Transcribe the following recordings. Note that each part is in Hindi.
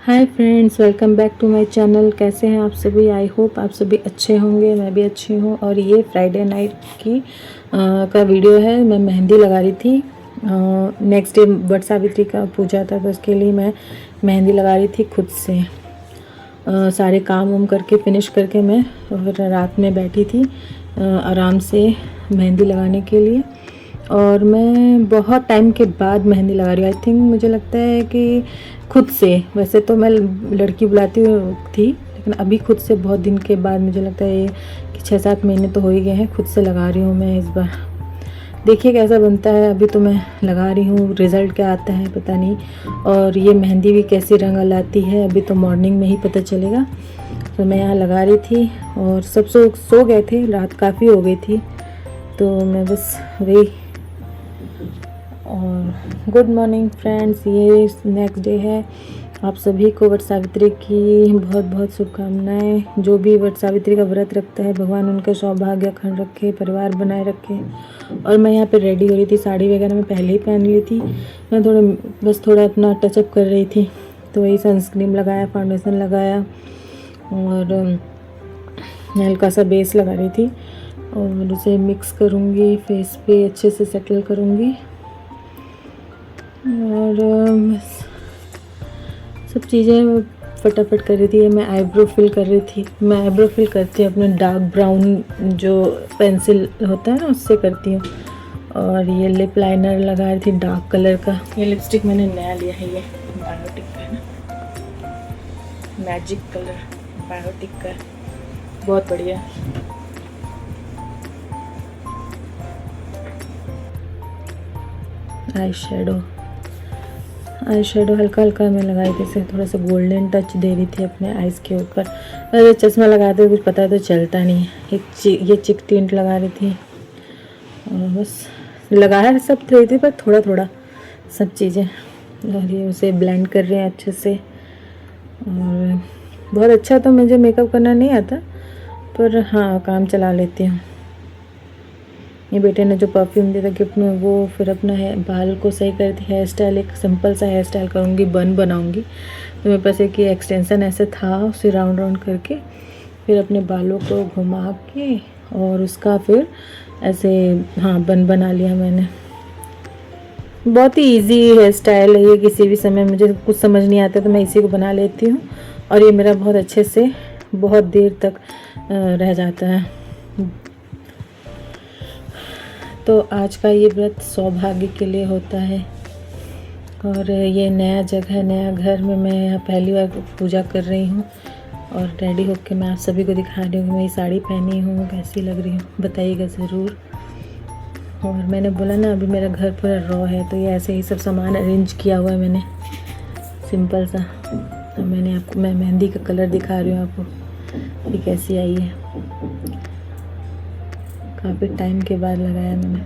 Hi friends, welcome back to my channel. कैसे हैं आप सभी? आई होप आप सभी अच्छे होंगे। मैं भी अच्छी हूँ। और ये फ्राइडे नाइट की का वीडियो है। मैं मेहंदी लगा रही थी। नेक्स्ट डे वट सावित्री का पूजा था, तो उसके लिए मैं मेहंदी लगा रही थी खुद से। सारे काम वाम करके फिनिश करके मैं रात में बैठी थी आराम से मेहंदी लगाने के लिए। और मैं बहुत टाइम के बाद मेहंदी लगा रही हूँ। आई थिंक मुझे लगता है कि खुद से, वैसे तो मैं लड़की बुलाती हुई थी, लेकिन अभी खुद से बहुत दिन के बाद मुझे लगता है कि 6-7 महीने तो हो ही गए हैं खुद से लगा रही हूँ मैं इस बार। देखिए कैसा बनता है। अभी तो मैं लगा रही हूँ, रिज़ल्ट क्या आता है पता नहीं। और ये मेहंदी भी कैसी रंग लाती है अभी तो मॉर्निंग में ही पता चलेगा। तो मैं यहाँ लगा रही थी और सब सो गए थे, रात काफ़ी हो गई थी, तो मैं बस वही। और गुड मॉर्निंग फ्रेंड्स, ये नेक्स्ट डे है। आप सभी को वट सावित्री की बहुत बहुत शुभकामनाएं। जो भी वट सावित्री का व्रत रखता है, भगवान उनका सौभाग्य अखंड रखे, परिवार बनाए रखे। और मैं यहाँ पे रेडी हो रही थी, साड़ी वगैरह मैं पहले ही पहन ली थी। मैं थोड़ा अपना टचअप कर रही थी, तो वही सनस्क्रीन लगाया, फाउंडेशन लगाया और हल्का सा बेस लगा रही थी। और उसे मिक्स करूँगी, फेस पे अच्छे से सेटल करूँगी। और बस सब चीज़ें फटाफट कर रही थी। मैं आईब्रो फिल कर रही थी। मैं आईब्रो फिल करती हूँ अपने डार्क ब्राउन जो पेंसिल होता है ना, उससे करती हूँ। और ये लिप लाइनर लगा रही थी डार्क कलर का। ये लिपस्टिक मैंने नया लिया है, ये बायोटिक का है ना, मैजिक कलर बायोटिक का, बहुत बढ़िया। आई शेडो हल्का हल्का मैं लगाई थी, इसे थोड़ा सा गोल्डन टच दे रही थी अपने आईज़ के ऊपर। अरे चश्मा लगाते कुछ पता तो चलता नहीं है। ये चिक टिंट लगा रही थी और बस लगाया सब रही थी, पर थोड़ा थोड़ा सब चीज़ें। और ये उसे ब्लेंड कर रहे हैं अच्छे से। और बहुत अच्छा तो मुझे मेकअप करना नहीं आता, पर हाँ काम चला लेती हूँ। ये बेटे ने जो परफ्यूम दिया था गिफ्ट में, वो फिर अपना बाल को सही करती, हेयर स्टाइल एक सिंपल सा हेयर स्टाइल करूँगी, बन बनाऊँगी। तो मेरे पास एक एक्सटेंशन ऐसे था, उसे राउंड राउंड करके फिर अपने बालों को घुमा के और उसका फिर ऐसे बन बना लिया मैंने। बहुत ही इजी हेयर स्टाइल है ये। किसी भी समय मुझे कुछ समझ नहीं आता तो मैं इसी को बना लेती हूँ, और ये मेरा बहुत अच्छे से बहुत देर तक रह जाता है। तो आज का ये व्रत सौभाग्य के लिए होता है। और ये नया जगह, नया घर में मैं यहाँ पहली बार पूजा कर रही हूँ। और रेडी होकर मैं आप सभी को दिखा रही हूँ कि मैं ये साड़ी पहनी हूँ, कैसी लग रही हूँ बताइएगा ज़रूर। और मैंने बोला ना, अभी मेरा घर पूरा रॉ है, तो ये ऐसे ही सब सामान अरेंज किया हुआ है मैंने, सिंपल सा। तो मैं मेहंदी का कलर दिखा रही हूँ आपको कि कैसी आई है। काफ़ी टाइम के बाद लगाया मैंने।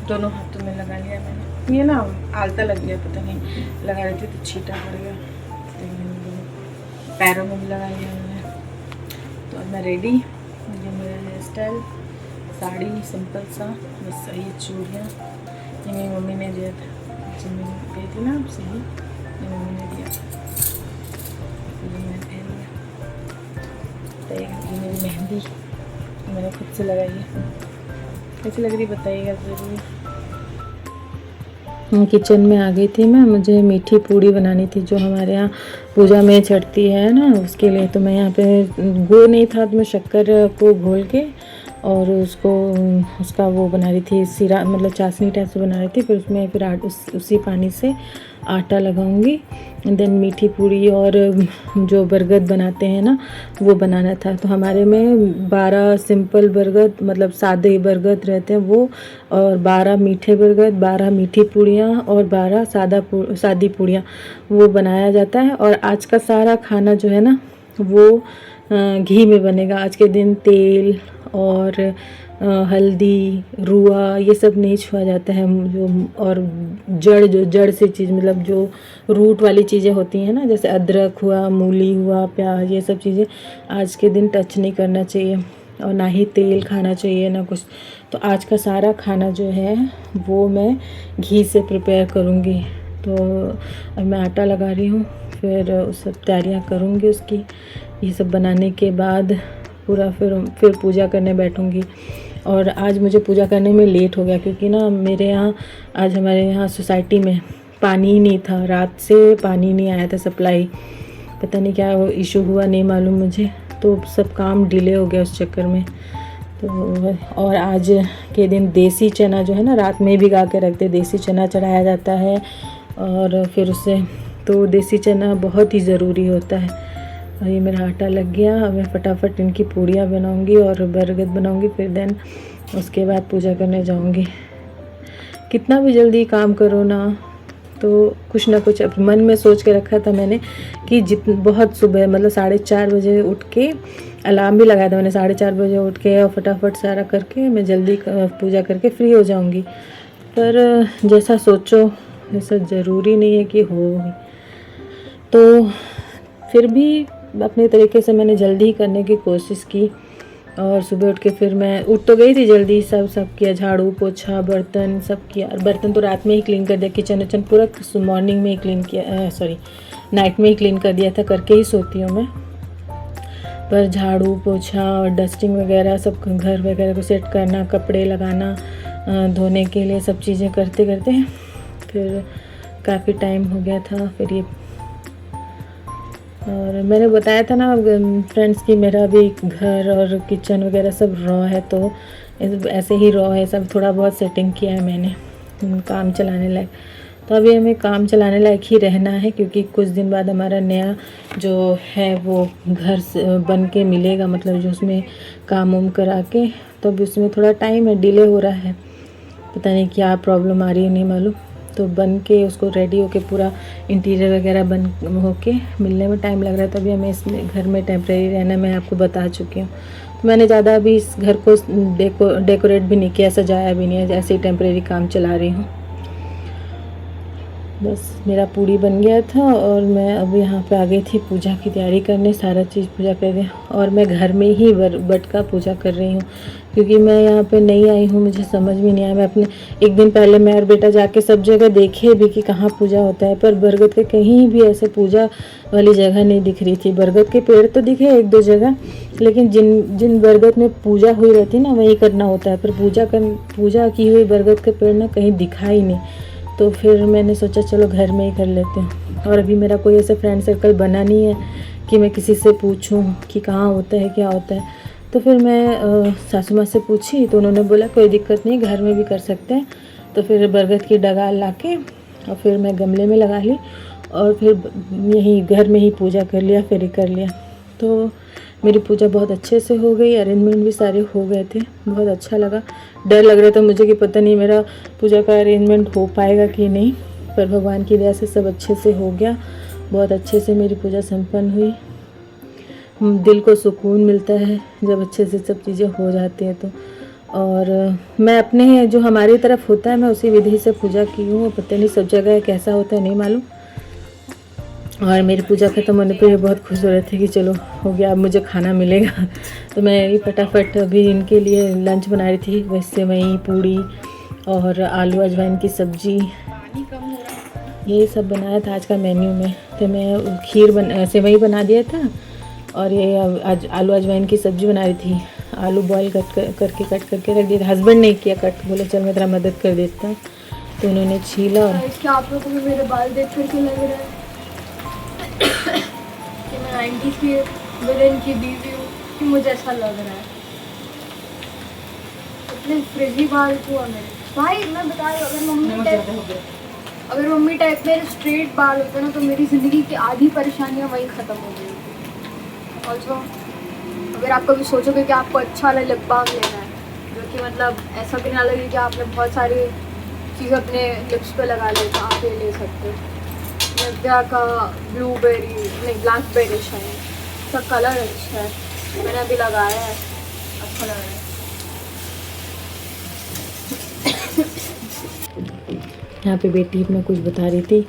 दोनों हाथों में लगा लिया मैंने। ये ना आलता लग गया, पता नहीं, लगा रही थी तो छींटा पड़ गया। पैरों में भी लगा लिया मैंने। तो अब मैं रेडी। ये मेरा हेयर स्टाइल, साड़ी सिंपल सा, बस ये चूड़ियाँ ये मेरी मम्मी ने दिया था, जिम्मी गई थी ना आपसे ही, मेरी मम्मी ने दिया था, ये मैंने पहन लिया। तो ये मेरी मेहंदी मैंने खुद से लगाई है। कैसी लग रही बताइएगा ज़रूर। किचन में आ गई थी मैं। मुझे मीठी पूड़ी बनानी थी, जो हमारे यहाँ पूजा में चढ़ती है ना, उसके लिए। तो मैं यहाँ पे गुड़ नहीं था, तो मैं शक्कर को घोल के और उसका वो बना रही थी, सीरा मतलब चाशनी टाइप से बना रही थी। फिर उसमें फिर उसी पानी से आटा लगाऊंगी। देन मीठी पूड़ी और जो बरगद बनाते हैं ना, वो बनाना था। तो हमारे में 12 सिंपल बरगद, मतलब सादे बरगद रहते हैं वो, और 12 मीठे बरगद, 12 मीठी पूड़ियाँ और 12 सादी पूड़ियाँ वो बनाया जाता है। और आज का सारा खाना जो है ना, वो घी में बनेगा आज के दिन। तेल और हल्दी, रुआ, ये सब नहीं छुआ जाता है। जो और जड़ से चीज़, मतलब जो रूट वाली चीज़ें होती हैं ना, जैसे अदरक हुआ, मूली हुआ, प्याज, ये सब चीज़ें आज के दिन टच नहीं करना चाहिए। और ना ही तेल खाना चाहिए ना कुछ। तो आज का सारा खाना जो है वो मैं घी से प्रिपेयर करूँगी। तो अब मैं आटा लगा रही हूँ, फिर सब तैयारियाँ करूँगी उसकी। ये सब बनाने के बाद पूरा फिर पूजा करने बैठूँगी। और आज मुझे पूजा करने में लेट हो गया क्योंकि ना मेरे यहाँ आज हमारे यहाँ सोसाइटी में पानी ही नहीं था, रात से पानी नहीं आया था सप्लाई। पता नहीं क्या इशू हुआ, नहीं मालूम मुझे। तो सब काम डिले हो गया उस चक्कर में। तो और आज के दिन देसी चना जो है ना, रात में भिगा के रखते, देसी चना चढ़ाया जाता है। और फिर उससे तो देसी चना बहुत ही ज़रूरी होता है। और ये मेरा आटा लग गया। अब मैं फटाफट इनकी पूड़ियाँ बनाऊंगी और बरगद बनाऊंगी, फिर देन उसके बाद पूजा करने जाऊंगी। कितना भी जल्दी काम करो ना, तो कुछ ना कुछ मन में सोच के रखा था मैंने कि बहुत सुबह मतलब 4:30 बजे उठ के अलार्म भी लगाया था मैंने। 4:30 बजे उठ के और फटाफट सारा करके मैं जल्दी पूजा करके फ्री हो जाऊंगी। पर जैसा सोचो वैसा ज़रूरी नहीं है कि हो। तो फिर भी अपने तरीके से मैंने जल्दी करने की कोशिश की। और सुबह उठ के फिर मैं उठ तो गई थी जल्दी, सब किया, झाड़ू पोछा बर्तन सब किया। बर्तन तो रात में ही क्लीन कर दिया, किचन पूरा मॉर्निंग में ही क्लीन किया, सॉरी नाइट में ही क्लीन कर दिया था, करके ही सोती हूँ मैं। पर झाड़ू पोछा और डस्टिंग वगैरह सब, घर वगैरह को सेट करना, कपड़े लगाना धोने के लिए, सब चीज़ें करते करते फिर काफ़ी टाइम हो गया था। फिर ये और मैंने बताया था ना फ्रेंड्स कि मेरा भी घर और किचन वगैरह सब रॉ है, तो ऐसे ही रॉ है सब। थोड़ा बहुत सेटिंग किया है मैंने काम चलाने लायक। तो अभी हमें काम चलाने लायक ही रहना है क्योंकि कुछ दिन बाद हमारा नया जो है वो घर बन के मिलेगा, मतलब जो उसमें काम वाम करा के। तो अभी उसमें थोड़ा टाइम है, डिले हो रहा है, पता नहीं क्या प्रॉब्लम आ रही है, नहीं मालूम। तो बन के उसको रेडी होके पूरा इंटीरियर वगैरह बन होके मिलने में टाइम लग रहा है। तभी हमें इस घर में टेम्परेरी रहना, मैं आपको बता चुकी हूँ। तो मैंने ज़्यादा अभी इस घर को डेकोरेट भी नहीं किया, सजाया भी नहीं है, ऐसे ही टेम्परेरी काम चला रही हूँ। बस मेरा पूड़ी बन गया था और मैं अब यहाँ पे आ गई थी पूजा की तैयारी करने, सारा चीज़ पूजा कर दिया। और मैं घर में ही बट का पूजा कर रही हूँ क्योंकि मैं यहाँ पे नई आई हूँ, मुझे समझ में नहीं आया। मैं अपने एक दिन पहले मैं और बेटा जाके सब जगह देखे भी कि कहाँ पूजा होता है, पर बरगद के कहीं भी ऐसे पूजा वाली जगह नहीं दिख रही थी। बरगद के पेड़ तो दिखे 1-2 जगह, लेकिन जिन बरगद में पूजा हुई रहती ना वहीं करना होता है, पर पूजा की हुई बरगद के पेड़ ना कहीं दिखा ही नहीं। तो फिर मैंने सोचा चलो घर में ही कर लेते हैं। और अभी मेरा कोई ऐसे फ्रेंड सर्कल बना नहीं है कि मैं किसी से पूछूं कि कहाँ होता है क्या होता है। तो फिर मैं सासू माँ से पूछी तो उन्होंने बोला कोई दिक्कत नहीं, घर में भी कर सकते हैं। तो फिर बरगद की डगाल ला के और फिर मैं गमले में लगा ली और फिर यहीं घर में ही पूजा कर लिया, फिर ही कर लिया। तो मेरी पूजा बहुत अच्छे से हो गई, अरेंजमेंट भी सारे हो गए थे, बहुत अच्छा लगा। डर लग रहा था मुझे कि पता नहीं मेरा पूजा का अरेंजमेंट हो पाएगा कि नहीं, पर भगवान की दया से सब अच्छे से हो गया। बहुत अच्छे से मेरी पूजा संपन्न हुई। दिल को सुकून मिलता है जब अच्छे से सब चीज़ें हो जाती हैं तो। और मैं अपने जो हमारी तरफ होता है मैं उसी विधि से पूजा की हूँ, पता नहीं सब जगह कैसा होता है नहीं मालूम। और मेरी पूजा खत्म होने पे बहुत खुश हो रहे थे कि चलो हो गया, अब मुझे खाना मिलेगा। तो मैं ये फटाफट अभी इनके लिए लंच बना रही थी, वैसे वहीं पूड़ी और आलू अजवाइन की सब्जी, ये सब बनाया था आज का मेन्यू में। तो मैं सेवई बना दिया था और ये आज आलू अजवाइन की सब्ज़ी बना रही थी। आलू बॉयल कट करके रख दिया था, हस्बैंड ने किया कट, बोले चल मैं तेरा मदद कर देता हूँ, तो उन्होंने छीला। और क्या आप लोगों को मेरे बाल देख करके लग रहा है कि मैं 90s की विलेन की बीवी हूँ, कि मुझे ऐसा लग रहा है? इतने फ्रिजी बाल हुआ मेरे भाई। मैं बता रही हूँ अगर मम्मी टाइप मेरे स्ट्रेट बाल होते ना तो मेरी ज़िंदगी की आधी परेशानियाँ वहीं ख़त्म हो गई थी। और जो अगर आप कभी सोचोगे कि आपको अच्छा वाला लिप बाम लेना है, जो कि मतलब ऐसा भी ना लगे कि आपने बहुत सारी चीज़ अपने लिप्स पे लगा ले, तो आप ये ले सकते हो। नव्या का ब्लूबेरी नहीं ब्लैकबेरी शाइन, इसका कलर अच्छा है, मैंने अभी लगाया है, अच्छा लग रहा है। यहाँ पे बेटी अपना कुछ बता रही थी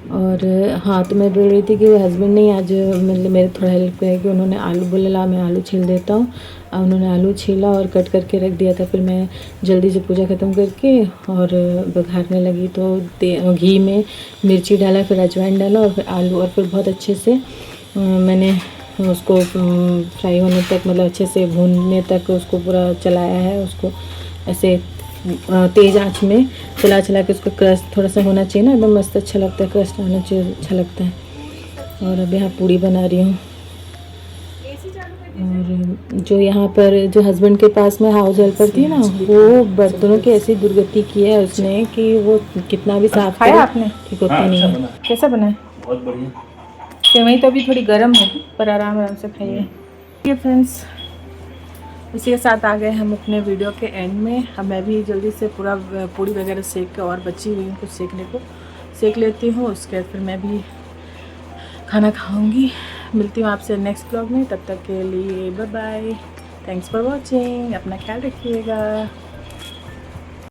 और हाँ, तो मैं बोल रही थी कि हस्बैंड ने आज मतलब मेरे थोड़ा हेल्प किया कि उन्होंने आलू बोले ला मैं आलू छील देता हूँ। उन्होंने आलू छीला और कट करके रख दिया था। फिर मैं जल्दी से पूजा ख़त्म करके और बघारने लगी। तो घी में मिर्ची डाला, फिर अजवाइन डाला और फिर आलू, और फिर बहुत अच्छे से मैंने उसको फ्राई होने तक, मतलब अच्छे से भूनने तक उसको पूरा चलाया है। उसको ऐसे तेज़ आंच में चला के उसको क्रस्ट थोड़ा सा होना चाहिए ना, एकदम मस्त अच्छा लगता है, क्रस्ट आना चाहिए, अच्छा लगता है। और अब यहाँ पूड़ी बना रही हूँ। और जो यहाँ पर जो हस्बैंड के पास में हाउस हेल्पर थी ना, वो बर्तनों की ऐसी दुर्गति की है उसने कि वो कितना भी साफ खाया करे आपने? ठीक होता नहीं है। कैसा बना है? बहुत बढ़िया। सेवई तो अभी थोड़ी गर्म है, पर आराम आराम से खाइए। ठीक है फ्रेंड्स, इसी के साथ आ गए हम अपने वीडियो के एंड में। अब मैं भी जल्दी से पूरा पूड़ी वगैरह सेक के, और बची हुई कुछ सेकने को सेक लेती हूँ। उसके बाद फिर मैं भी खाना खाऊंगी। मिलती हूँ आपसे नेक्स्ट ब्लॉग में, तब तक के लिए bye bye. Thanks for watching. अपना ख्याल रखिएगा।